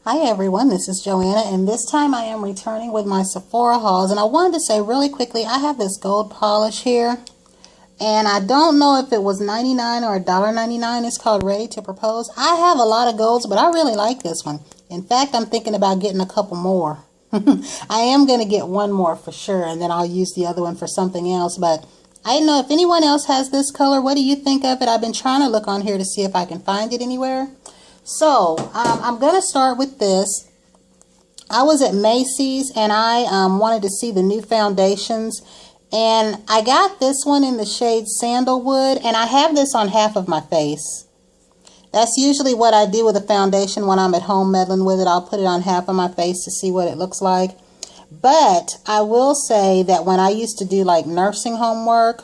Hi everyone, this is Joanna, and this time I am returning with my Sephora hauls. And I wanted to say really quickly, I have this gold polish here, and I don't know if it was 99 or $1.99. It's called Ready to Propose. I have a lot of golds, but I really like this one. In fact, I'm thinking about getting a couple more. I am going to get one more for sure, and then I'll use the other one for something else. But I didn't know if anyone else has this color. What do you think of it? I've been trying to look on here to see if I can find it anywhere. So, I'm going to start with this. I was at Macy's and I wanted to see the new foundations. And I got this one in the shade Sandalwood. And I have this on half of my face. That's usually what I do with a foundation when I'm at home meddling with it. I'll put it on half of my face to see what it looks like. But I will say that when I used to do like nursing home work,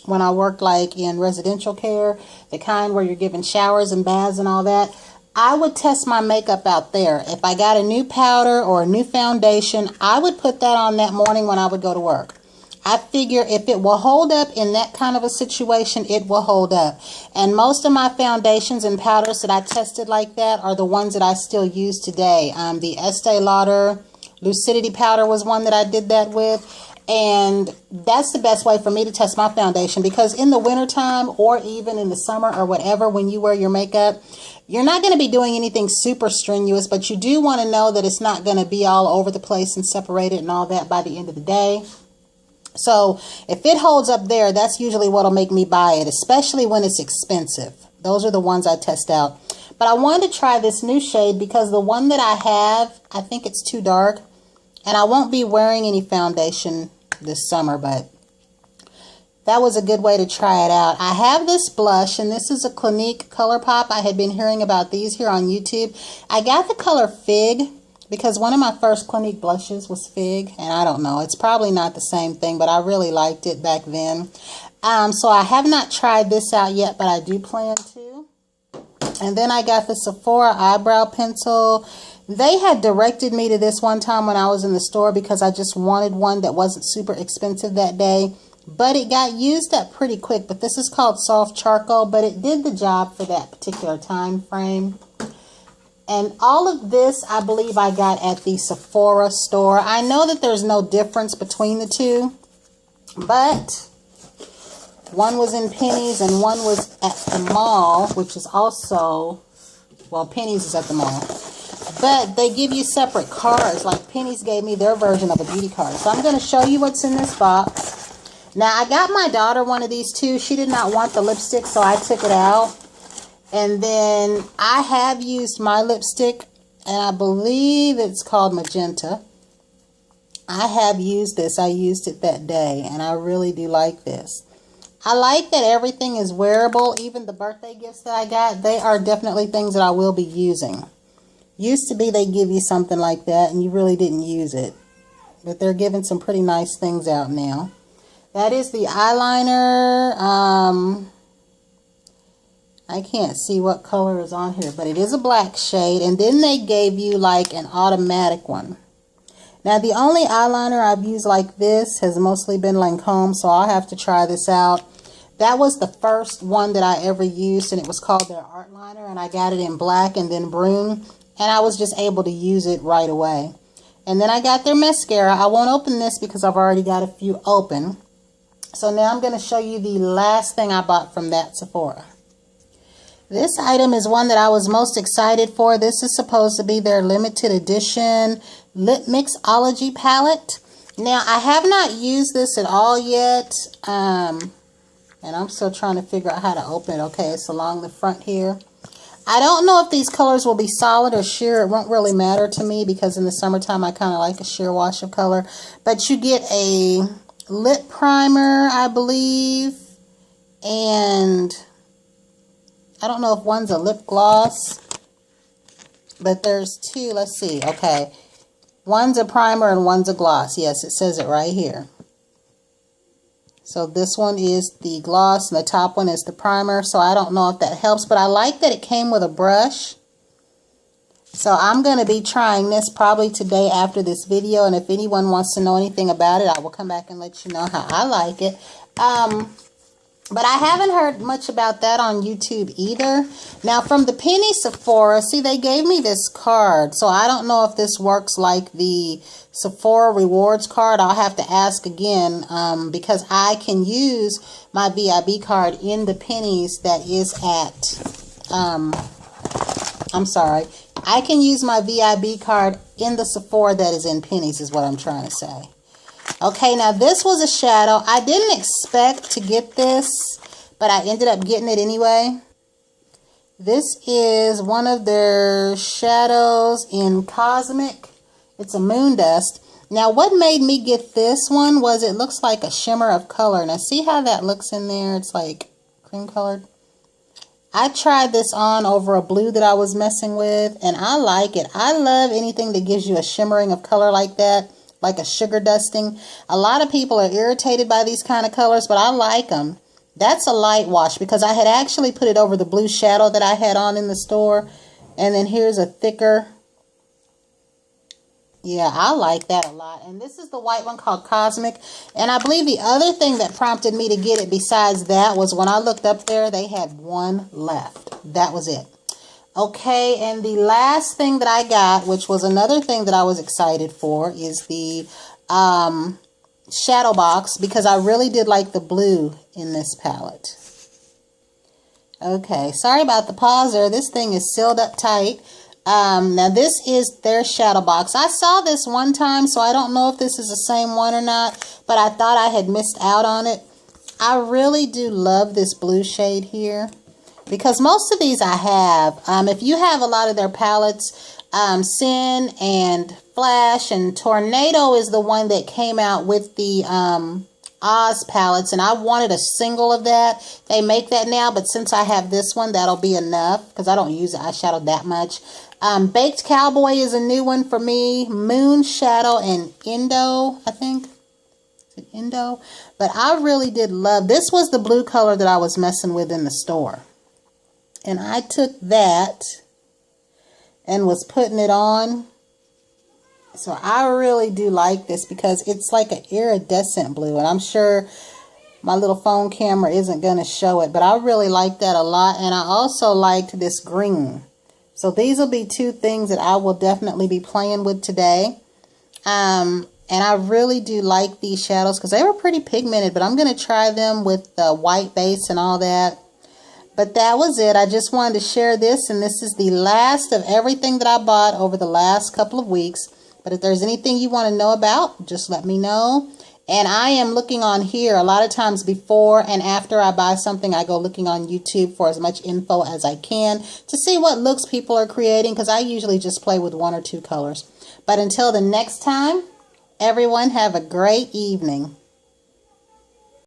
when I worked like in residential care, the kind where you're given showers and baths and all that, I would test my makeup out there. If I got a new powder or a new foundation, I would put that on that morning when I would go to work. I figure if it will hold up in that kind of a situation, it will hold up. And most of my foundations and powders that I tested like that are the ones that I still use today. The Estee Lauder Lucidity powder was one that I did that with. And that's the best way for me to test my foundation, because in the wintertime or even in the summer or whatever, when you wear your makeup, you're not going to be doing anything super strenuous, but you do want to know that it's not going to be all over the place and separated and all that by the end of the day. So if it holds up there, that's usually what'll make me buy it, especially when it's expensive. Those are the ones I test out. But I wanted to try this new shade because the one that I have, I think it's too dark. And I won't be wearing any foundation this summer, but that was a good way to try it out. I have this blush, and this is a Clinique Color Pop. I had been hearing about these here on YouTube. I got the color Fig because one of my first Clinique blushes was Fig, and I don't know. It's probably not the same thing, but I really liked it back then. So I have not tried this out yet, but I do plan to. And then I got the Sephora Eyebrow Pencil. They had directed me to this one time when I was in the store because I just wanted one that wasn't super expensive that day. But it got used up pretty quick. But this is called Soft Charcoal, but it did the job for that particular time frame. And all of this, I believe I got at the Sephora store. I know that there's no difference between the two, but one was in Penny's and one was at the mall, which is also, well, Penny's is at the mall. But they give you separate cards, like Penny's gave me their version of a beauty card. So I'm going to show you what's in this box. Now, I got my daughter one of these too. She did not want the lipstick, so I took it out. And then I have used my lipstick, and I believe it's called Magenta. I have used this. I used it that day, and I really do like this. I like that everything is wearable. Even the birthday gifts that I got, they are definitely things that I will be using. Used to be they give you something like that and you really didn't use it. But they're giving some pretty nice things out now. That is the eyeliner. I can't see what color is on here, but it is a black shade. And then they gave you like an automatic one. Now the only eyeliner I've used like this has mostly been Lancome, so I'll have to try this out. That was the first one that I ever used, and it was called their Art Liner, and I got it in black and then brune. And I was just able to use it right away. And then I got their mascara. I won't open this because I've already got a few open. So now I'm going to show you the last thing I bought from that Sephora. This item is one that I was most excited for. This is supposed to be their limited edition Lip Mixology palette. Now, I have not used this at all yet. And I'm still trying to figure out how to open it. Okay, it's along the front here. I don't know if these colors will be solid or sheer. It won't really matter to me because in the summertime I kind of like a sheer wash of color. But you get a lip primer, I believe. And I don't know if one's a lip gloss. But there's two. Let's see. Okay. One's a primer and one's a gloss. Yes, it says it right here. So this one is the gloss and the top one is the primer. So I don't know if that helps, but I like that it came with a brush. So I'm going to be trying this probably today after this video. And if anyone wants to know anything about it, I will come back and let you know how I like it. But I haven't heard much about that on YouTube either. Now, from the Penny Sephora, see, they gave me this card. So I don't know if this works like the Sephora Rewards card. I'll have to ask again because I can use my VIB card in the Pennies that is at, I'm sorry. I can use my VIB card in the Sephora that is in Pennies is what I'm trying to say. Okay, now this was a shadow. I didn't expect to get this, but I ended up getting it anyway. This is one of their shadows in Cosmic. It's a moon dust. Now, what made me get this one was it looks like a shimmer of color. Now, see how that looks in there? It's like cream colored. I tried this on over a blue that I was messing with, and I like it. I love anything that gives you a shimmering of color like that. Like a sugar dusting. A lot of people are irritated by these kind of colors, but I like them. That's a light wash because I had actually put it over the blue shadow that I had on in the store. And then here's a thicker. Yeah, I like that a lot. And this is the white one called Cosmic. And I believe the other thing that prompted me to get it besides that was when I looked up there, they had one left. That was it. Okay, and the last thing that I got, which was another thing that I was excited for, is the shadow box, because I really did like the blue in this palette. Okay, sorry about the pause there. This thing is sealed up tight. Now, this is their shadow box. I saw this one time, so I don't know if this is the same one or not, but I thought I had missed out on it. I really do love this blue shade here. Because most of these I have. If you have a lot of their palettes, Sin and Flash and Tornado is the one that came out with the Oz palettes. And I wanted a single of that. They make that now, but since I have this one, that'll be enough. Because I don't use eyeshadow that much. Baked Cowboy is a new one for me. Moon Shadow and Indo, I think. Is it Indo? But I really did love. This was the blue color that I was messing with in the store. And I took that and was putting it on. So I really do like this because it's like an iridescent blue. And I'm sure my little phone camera isn't going to show it. But I really like that a lot. And I also liked this green. So these will be two things that I will definitely be playing with today. And I really do like these shadows because they were pretty pigmented. But I'm going to try them with the white base and all that. But that was it. I just wanted to share this, and this is the last of everything that I bought over the last couple of weeks. But if there's anything you want to know about, just let me know. And I am looking on here a lot of times before and after I buy something. I go looking on YouTube for as much info as I can to see what looks people are creating, because I usually just play with one or two colors. But until the next time, everyone have a great evening.